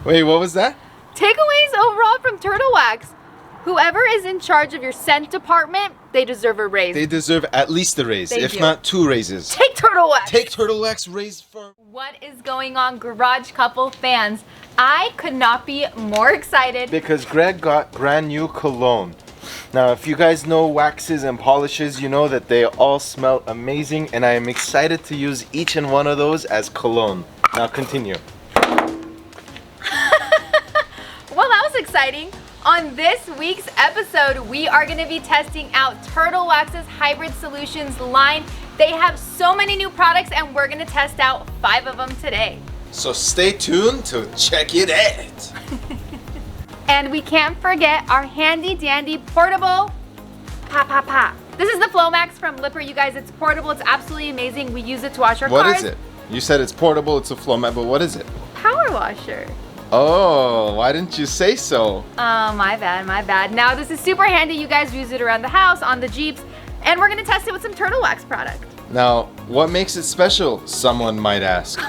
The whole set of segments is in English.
Wait, what was that? Takeaways overall from Turtle Wax. Whoever is in charge of your scent department, they deserve a raise. They deserve at least a raise, They if do. not 2 raises. Take Turtle Wax. Take Turtle Wax raise for... What is going on, Garage Couple fans? I could not be more excited. Because Greg got brand new cologne. Now, if you guys know waxes and polishes, you know that they all smell amazing, and I am excited to use each and one of those as cologne. Now continue. Well, that was exciting. On this week's episode, we are going to be testing out Turtle Wax's Hybrid Solutions line. They have so many new products, and we're going to test out 5 of them today. So stay tuned to check it out. And we can't forget our handy dandy portable pa. This is the Flomax from Lipper, you guys. It's portable. It's absolutely amazing. We use it to wash our cars. What is it? You said it's portable, it's a flow mat, but what is it? Power washer. Oh, why didn't you say so? My bad. Now this is super handy. You guys use it around the house, on the Jeeps, and we're gonna test it with some Turtle Wax product. Now, what makes it special, someone might ask?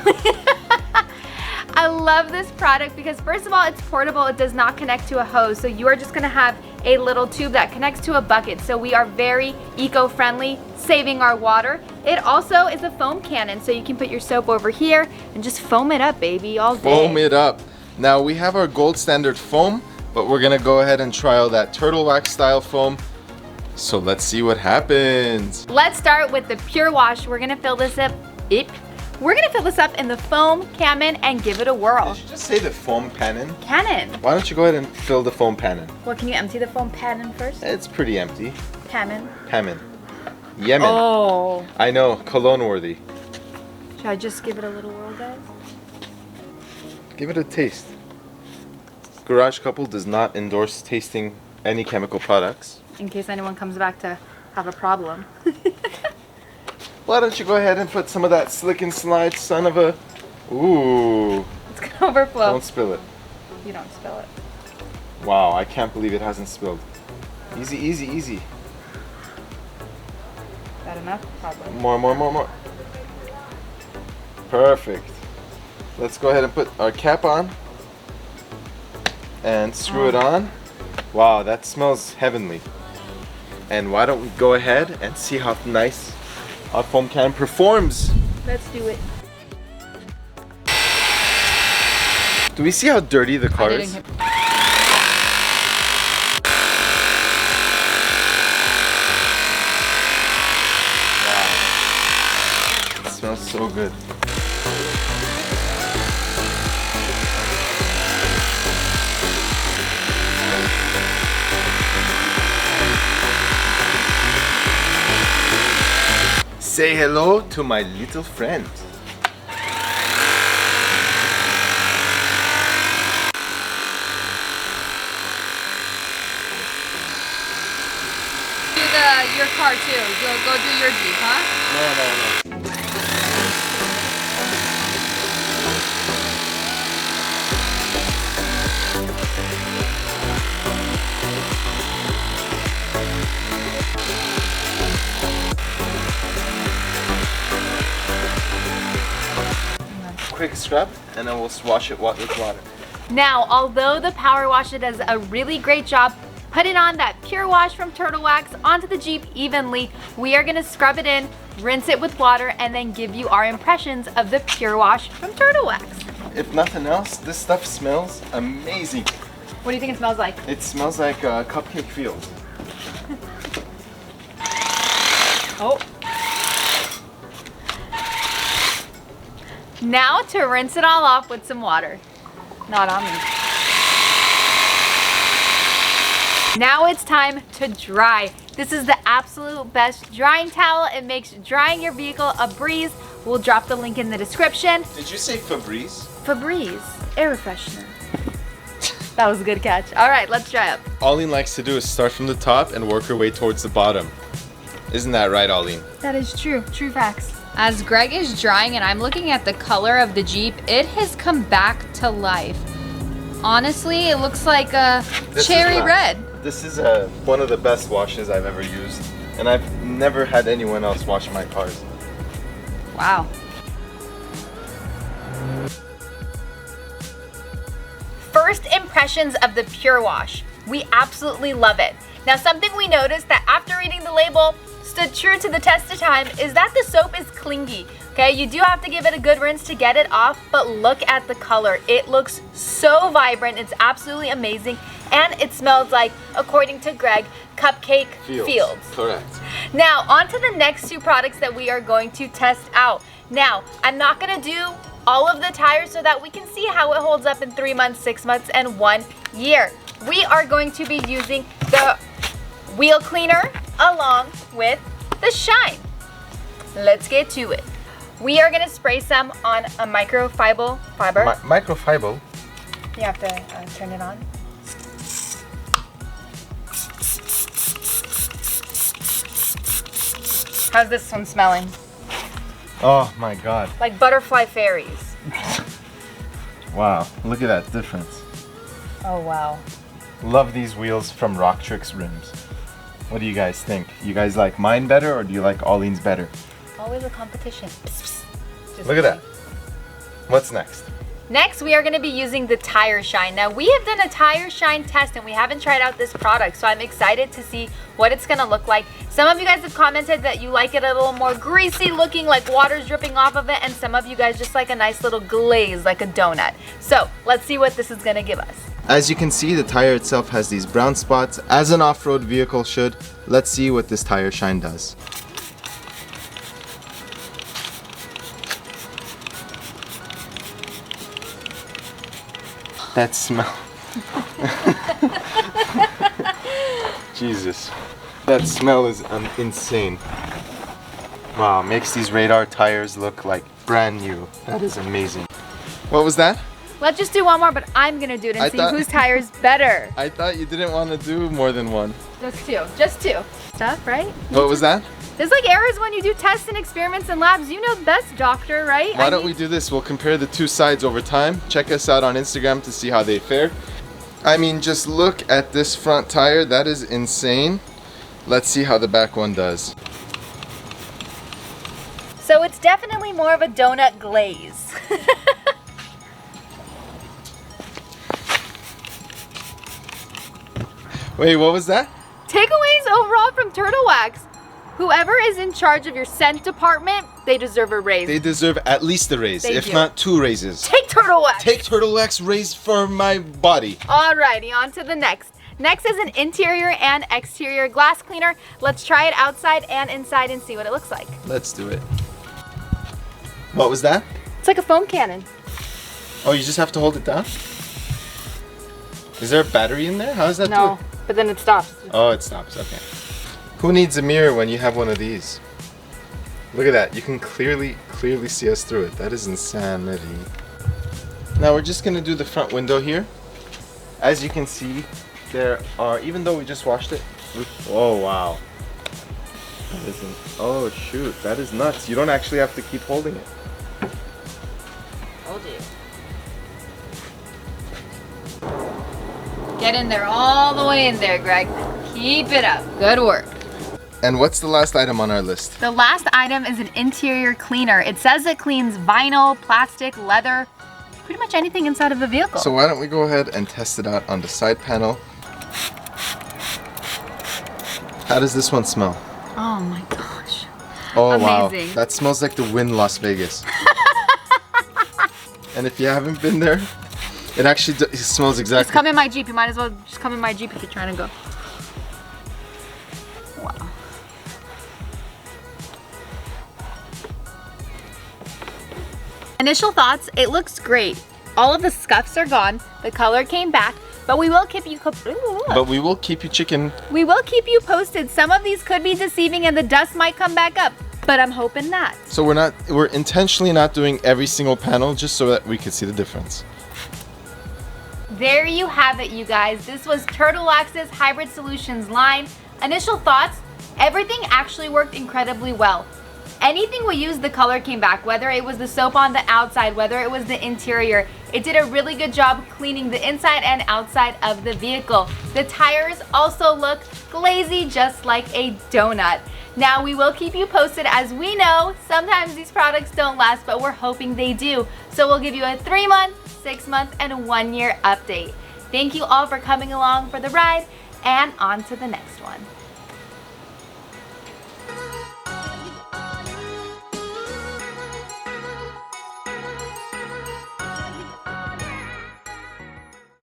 I love this product because first of all, it's portable. It does not connect to a hose. So you are just gonna have a little tube that connects to a bucket. So we are very eco-friendly, saving our water. It also is a foam cannon. So you can put your soap over here and just foam it up, baby, all day. Foam it up. Now we have our gold standard foam, but we're gonna go ahead and try out that Turtle Wax style foam. So let's see what happens. Let's start with the Pure Wash. We're gonna fill this up. We're gonna fill this up in the foam cannon and give it a whirl. Did you just say the foam cannon? Cannon. Why don't you go ahead and fill the foam cannon? Well, can you empty the foam cannon first? It's pretty empty. Cannon. Pamin. Yemen. Oh. I know, cologne worthy. Should I just give it a little whirl, guys? Give it a taste. Garage Couple does not endorse tasting any chemical products. In case anyone comes back to have a problem. Why don't you go ahead and put some of that slick and slide son of a... Ooh. It's gonna overflow. Don't spill it. You don't spill it. Wow, I can't believe it hasn't spilled. Easy, easy, easy. Is that enough? Probably. More. Perfect. Let's go ahead and put our cap on. And screw it on. Wow, that smells heavenly. And why don't we go ahead and see how nice our foam can performs. Let's do it. Do we see how dirty the car is? Wow. It smells so good. Say hello to my little friend. Do your car too. Go do your Jeep, huh? No. Quick scrub, and then we'll wash it with water. Now, although the Power Washer does a really great job putting on that Pure Wash from Turtle Wax onto the Jeep evenly, we are gonna scrub it in, rinse it with water, and then give you our impressions of the Pure Wash from Turtle Wax. If nothing else, this stuff smells amazing. What do you think it smells like? It smells like a cupcake field. Oh. Now to rinse it all off with some water. Not on me. Now it's time to dry. This is the absolute best drying towel. It makes drying your vehicle a breeze. We'll drop the link in the description. Did you say Febreze? Febreze, air freshener. That was a good catch. All right, let's dry up. Arlene likes to do is start from the top and work her way towards the bottom. Isn't that right, Arlene? That is true. True facts. As Greg is drying and I'm looking at the color of the Jeep, it has come back to life. Honestly, it looks like a cherry red. This is one of the best washes I've ever used, and I've never had anyone else wash my cars. Wow. first impressions of the Pure Wash. We absolutely love it. Now, something we noticed that after reading the label stood true to the test of time is that the soap is clingy. Okay, you do have to give it a good rinse to get it off, but look at the color. It looks so vibrant. It's absolutely amazing. And it smells like, according to Greg, cupcake fields. Correct. Now, on to the next two products that we are going to test out. Now, I'm not gonna do all of the tires so that we can see how it holds up in 3 months, 6 months, and 1 year. We are going to be using the wheel cleaner along with the shine. Let's get to it. We are gonna spray some on a microfiber. Microfiber? You have to turn it on. How's this one smelling? Oh my God. Like butterfly fairies. Wow, look at that difference. Oh wow. Love these wheels from Rock Tricks rims. What do you guys think? You guys like mine better or do you like Auline's better? Always a competition. Look at that. What's next? Next, we are going to be using the tire shine. Now, we have done a tire shine test and we haven't tried out this product, so I'm excited to see what it's going to look like. Some of you guys have commented that you like it a little more greasy looking, like water's dripping off of it, and some of you guys just like a nice little glaze, like a donut. So, let's see what this is going to give us. As you can see, the tire itself has these brown spots, as an off-road vehicle should. Let's see what this tire shine does. That smell. Jesus. That smell is insane. Wow, makes these radar tires look like brand new. That is amazing. What was that? Let's just do one more, but I'm gonna do it and see whose tire's better. I thought you didn't want to do more than one. Just two. Stuff, right? What was that? There's like errors when you do tests and experiments and labs. You know best, doctor, right? Why don't we do this? We'll compare the two sides over time. Check us out on Instagram to see how they fare. I mean, just look at this front tire. That is insane. Let's see how the back one does. So it's definitely more of a donut glaze. Wait, what was that? Takeaways overall from Turtle Wax. Whoever is in charge of your scent department, they deserve a raise. They deserve at least a raise, They if do. not 2 raises. Take Turtle Wax. Take Turtle Wax raise for my body. Alrighty, on to the next. Next is an interior and exterior glass cleaner. Let's try it outside and inside and see what it looks like. Let's do it. What was that? It's like a foam cannon. Oh, you just have to hold it down? Is there a battery in there? How does that do it? But then it stops. Oh, it stops, okay. Who needs a mirror when you have one of these? Look at that, you can clearly see us through it. That is insanity. Now we're just gonna do the front window here. As you can see, there are, even though we just washed it, oh wow. That isn't, oh shoot, that is nuts. You don't actually have to keep holding it. Told you. Get in there, all the way in there, Greg. Keep it up. Good work. And what's the last item on our list? The last item is an interior cleaner. It says it cleans vinyl, plastic, leather, pretty much anything inside of a vehicle. So why don't we go ahead and test it out on the side panel. How does this one smell? Oh my gosh. Oh Amazing. wow, that smells like the Wynn Las Vegas. And if you haven't been there, it actually it smells exactly. Just come in my Jeep. You might as well just come in my Jeep if you're trying to go. Wow. Initial thoughts, it looks great. All of the scuffs are gone. The color came back, but we will keep you chicken. We will keep you posted. Some of these could be deceiving and the dust might come back up, but I'm hoping not. So we're intentionally not doing every single panel just so that we could see the difference. There you have it, you guys. This was Turtle Wax's Hybrid Solutions line. Initial thoughts, everything actually worked incredibly well. Anything we used, the color came back, whether it was the soap on the outside, whether it was the interior. It did a really good job cleaning the inside and outside of the vehicle. The tires also look glazy, just like a donut. Now, we will keep you posted. As we know, sometimes these products don't last, but we're hoping they do. So we'll give you a 3-month, 6-month and 1-year update. Thank you all for coming along for the ride, and on to the next one.